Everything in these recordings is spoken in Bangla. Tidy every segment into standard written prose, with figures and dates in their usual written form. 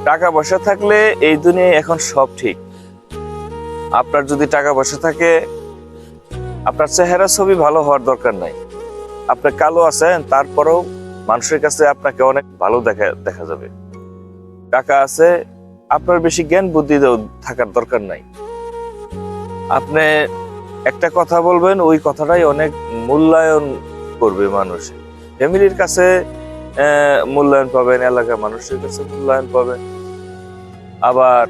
টাকা পয়সা থাকলে এই দুনিয়ায় এখন সব ঠিক। আপনার যদি টাকা পয়সা থাকে, আপনার চেহারা ছবি ভালো হওয়ার দরকার নাই। আপনি কালো আছেন, তারপরেও মানুষের কাছে আপনাকে অনেক ভালো দেখা যাবে। টাকা আছে, আপনার বেশি জ্ঞান বুদ্ধি থাকার দরকার নাই। আপনি একটা কথা বলবেন, ওই কথাটাই অনেক মূল্যায়ন করবে মানুষ। ফ্যামিলির কাছে মূল্যায়ন পাবেন, এলাকার মানুষের কাছে মূল্যায়ন পাবেন। আবার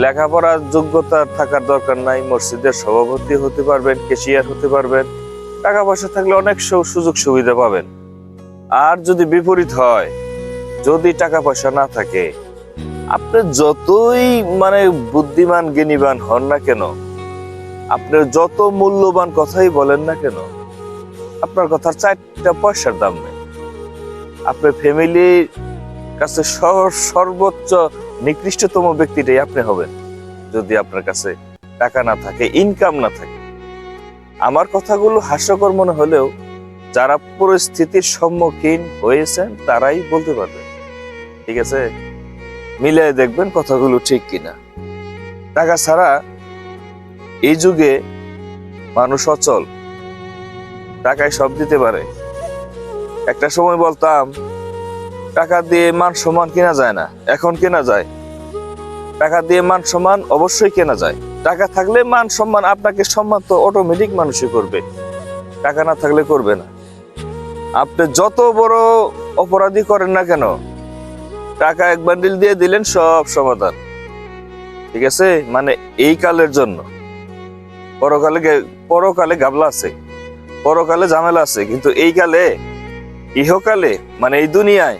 লেখাপড়ার যোগ্যতা থাকার দরকার নাই, মসজিদের সভাপতি হতে পারবেন, ক্যাশিয়ার হতে পারবেন। টাকা পয়সা থাকলে অনেক সুযোগ সুবিধা পাবেন। আর যদি বিপরীত হয়, যদি টাকা পয়সা না থাকে, আপনি যতই বুদ্ধিমান জ্ঞানীবান হন না কেন, আপনি যত মূল্যবান কথাই বলেন না কেন, আপনার কথার 4টা পয়সার দাম নেই। আপনার ফ্যামিলির কাছে সর্বোচ্চ নিকৃষ্টতম ব্যক্তিটাই আপনি হবেন যদি আপনার কাছে টাকা না থাকে, ইনকাম না থাকে। আমার কথাগুলো হাস্যকর মনে হলেও যারা পরিস্থিতির সম্মুখীন হয়েছেন তারাই বলতে পারবেন। ঠিক আছে, মিলিয়ে দেখবেন কথাগুলো ঠিক কিনা। টাকা ছাড়া এই যুগে মানুষ অচল। টাকায় সব দিতে পারে। একটা সময় বলতাম টাকা দিয়ে মান সম্মান কেনা যায় না, এখন কেনা যায়। টাকা দিয়ে মান সম্মান অবশ্যই কেনা যায়। টাকা থাকলে মান সম্মান, আপনাকে সম্মান তো অটোমেটিক মানুষই করবে, টাকা না থাকলে করবে না। আপনি যত বড় অপরাধী করেন না কেন, টাকা এক বান্ডিল দিয়ে দিলেন, সব সমাধান। ঠিক আছে, এই কালের জন্য। পরকালে গাবলা আছে, পরকালে ঝামেলা আছে, কিন্তু এই কালে, ইহকালে, এই দুনিয়ায়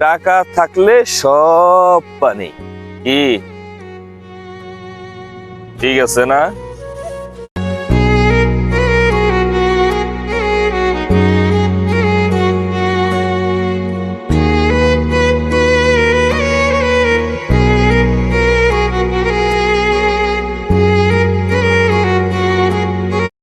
টাকা থাকলে সব পানি। কি ঠিক আছে না?